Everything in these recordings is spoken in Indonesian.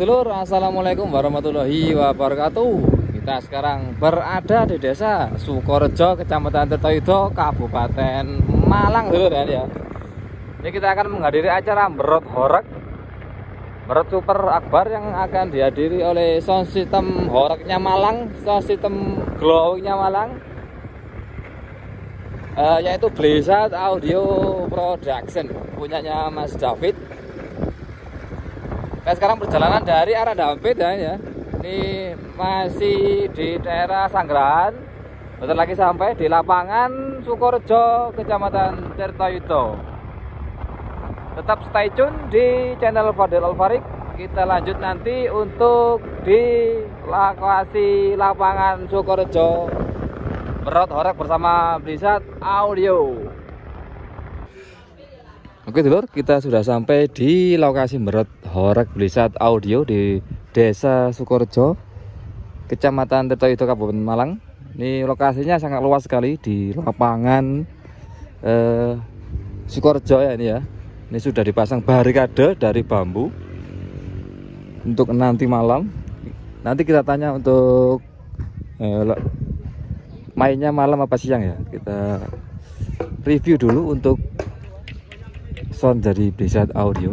Dulur, assalamualaikum warahmatullahi wabarakatuh. Kita sekarang berada di desa Sukorejo, Kecamatan Tirtoyudo, Kabupaten Malang, dulur ya. Ini kita akan menghadiri acara Merot Horeg, Merot Super Akbar yang akan dihadiri oleh sound system Horegnya Malang, sound system glowingnya Malang, yaitu Blizzard Audio Production, punyanya Mas David. Kita sekarang perjalanan dari arah Dampit ya. Ini masih di daerah Sanggerahan. Bentar lagi sampai di lapangan Sukorejo, Kecamatan Tirtoyudo. Tetap stay tune di channel Fadil Alfarik. Kita lanjut nanti untuk di lokasi lapangan Sukorejo Merot Horeg bersama Blizzard Audio. Oke dulur, kita sudah sampai di lokasi Merot Horeg Blizzard Audio di Desa Sukorejo, Kecamatan Tirtoyudo, Kabupaten Malang. Ini lokasinya sangat luas sekali di lapangan Sukorejo ya ini ya. Ini sudah dipasang barikade dari bambu untuk nanti malam. Nanti kita tanya untuk mainnya malam apa siang ya. Kita review dulu untuk sound dari Blizzard Audio.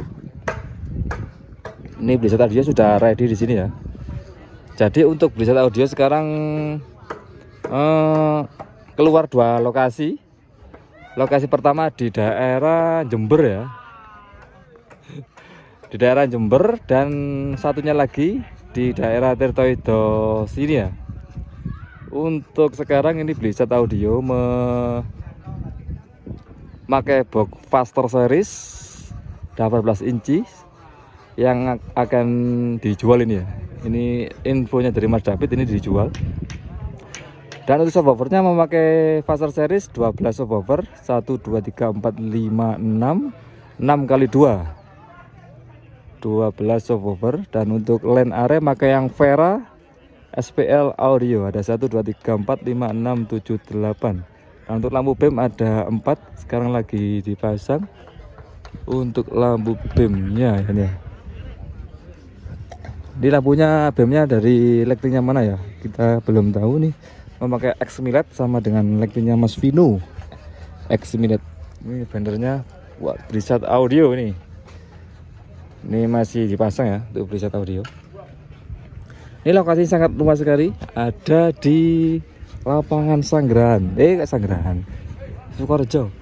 Ini Blizzard Audio sudah ready di sini ya. Jadi untuk Blizzard Audio sekarang keluar dua lokasi. Lokasi pertama di daerah Jember ya. Di daerah Jember, dan satunya lagi di daerah Tirtoyudo sini ya. Untuk sekarang ini Blizzard Audio memakai box Faster Series 18 inci yang akan dijual ini ya. Ini infonya dari Mas David, ini dijual. Dan untuk subwoofernya memakai Faster Series 12 subwoofer 1 2 3 4 5 6 6x2 12 subwoofer. Dan untuk line array pakai yang Vera SPL Audio, ada 1 2 3 4 5 6 7 8. Nah, untuk lampu BEM ada 4, sekarang lagi dipasang untuk lampu BEM-nya ini ya. Di lampunya BEM-nya dari lightingnya mana ya? Kita belum tahu nih. Memakai X-Milet sama dengan lightingnya Mas Vino. X-Milet. Ini bendernya buat Blizzard Audio ini. Ini masih dipasang ya untuk Blizzard Audio. Ini lokasi sangat luas sekali. Ada di lapangan Sanggerahan, Sanggerahan, Sukorejo.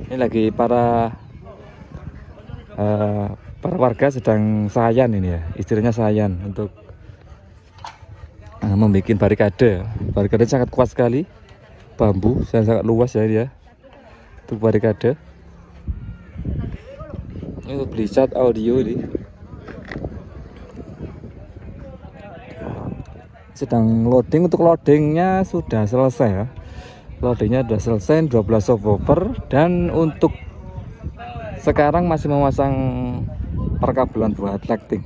Ini lagi para warga sedang sayan ini ya, istilahnya sayan untuk membuat barikade. Barikade sangat kuat sekali, bambu sangat luas ya dia untuk barikade. Ini untuk Blizzard Audio ini sedang loading. Untuk loadingnya sudah selesai ya, loadingnya sudah selesai 12 subwoofer. Dan untuk sekarang masih memasang perkabelan buat lighting.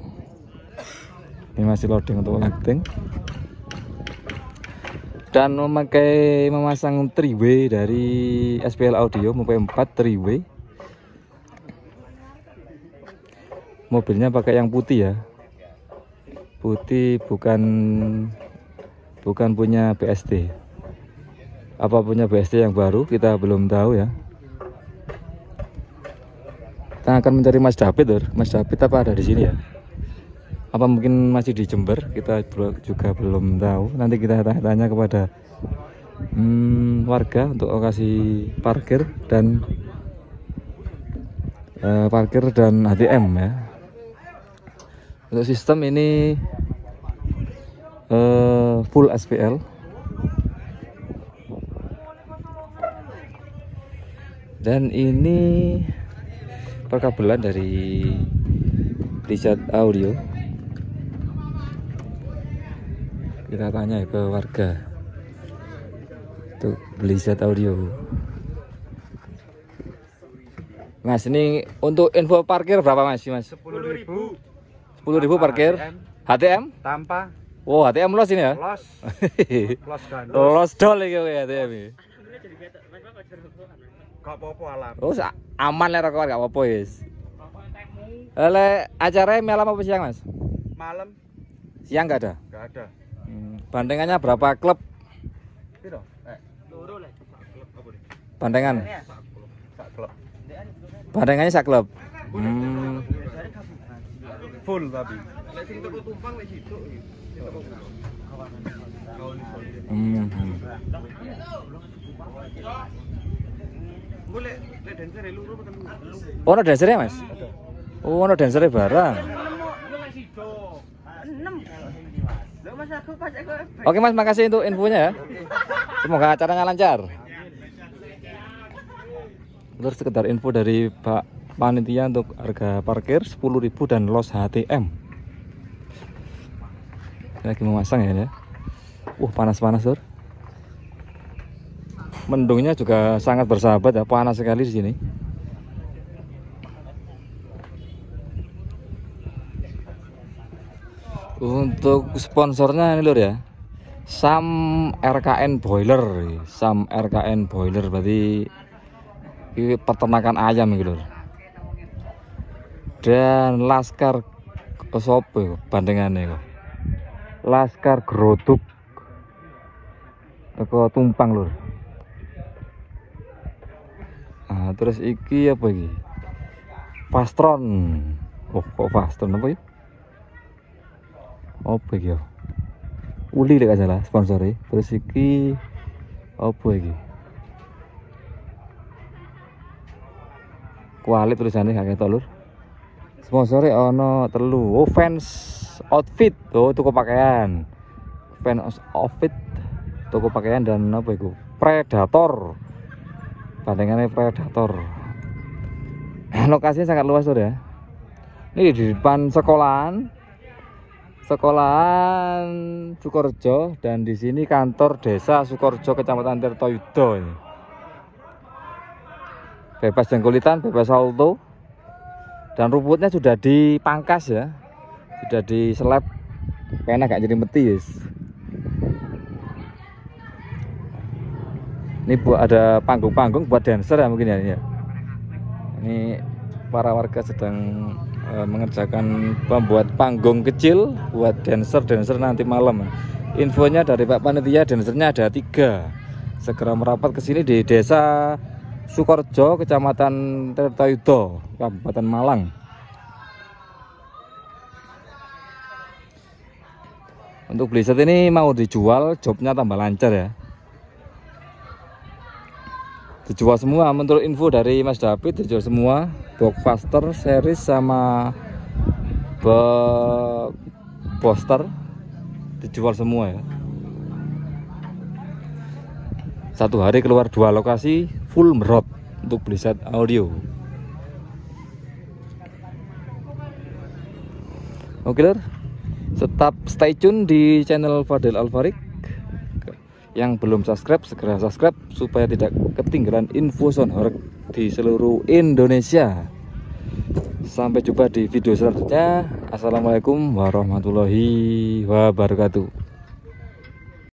Ini masih loading untuk lighting dan memasang 3W dari SPL Audio, memakai 4 3W. Mobilnya pakai yang putih ya, putih, bukan punya BSD. Apa punya BSD yang baru kita belum tahu ya. Kita akan mencari Mas David. Mas David apa ada di sini ya? Apa mungkin masih di Jember? Kita juga belum tahu. Nanti kita tanya kepada warga untuk lokasi parkir dan ATM ya. Untuk sistem ini full SPL. Dan ini perkabelan dari Blizzard Audio. Kita tanya ke warga untuk Blizzard Audio. Mas, ini untuk info parkir berapa mas? 10.000. 10.000 parkir. HTM? Tanpa. Wow, HTM los ini ya? Los. Los gandus. Los dol iki kowe HTM iki. Gak apa-apa alam. Oh, aman lah rokok gak apa-apa wis. Oleh acaranya malam apa siang, Mas? Malam Siang nggak ada. nggak ada. Bandengannya berapa klub? Piro? Bandengan. Sak klub. Bandengannya sak klub. Full tapi. Oh, ada dancernya, Mas? Oh, ada dancernya bareng. Oke, Mas, makasih untuk infonya ya. Semoga acaranya lancar. Terus sekedar info dari Pak Panitia untuk harga parkir 10.000 dan los HTM. Lagi memasang ya. Panas-panas, Sur. Mendungnya juga sangat bersahabat ya, panas sekali di sini. Untuk sponsornya ini lur ya, Sam RKN Boiler, Sam RKN Boiler berarti ini peternakan ayam ini lur. Dan Laskar Sopo bandengannya kok. Laskar Groduk teko Tumpang lur. Nah, terus iki apa iki? Fastron. Oh, kok Fastron apa ya? Apa iki ya? Uli lek salah sponsore. Terus iki apa iki? Kuali tulisannya kakek tolur. Sponsore ono telu. Oh, fans outfit. Oh, toko pakaian. Fans outfit, toko pakaian dan apa itu? Predator. Bandengannya Predator. Lokasinya sangat luas ya. Ini di depan sekolahan Sukorejo, dan di sini kantor desa Sukorejo Kecamatan Tirtoyudo ini. Bebas jengkulitan, bebas auto, dan rumputnya sudah dipangkas ya, sudah diseleb, enak gak jadi metis. Ini ada panggung-panggung buat dancer ya mungkin ya. Ini para warga sedang mengerjakan membuat panggung kecil buat dancer nanti malam. Infonya dari Pak Panitia, dancernya ada 3. Segera merapat ke sini di Desa Sukorejo, Kecamatan Tirtoyudo, Kabupaten Malang. Untuk beli set ini mau dijual, jobnya tambah lancar ya. Dijual semua, menurut info dari Mas David dijual semua, box faster, series sama box poster dijual semua ya. Satu hari keluar 2 lokasi full merot untuk beli set audio. Oke lur, tetap stay tune di channel Fadel Alvarik. Yang belum subscribe segera subscribe supaya tidak ketinggalan info sound horeg di seluruh Indonesia. Sampai jumpa di video selanjutnya. Assalamualaikum warahmatullahi wabarakatuh.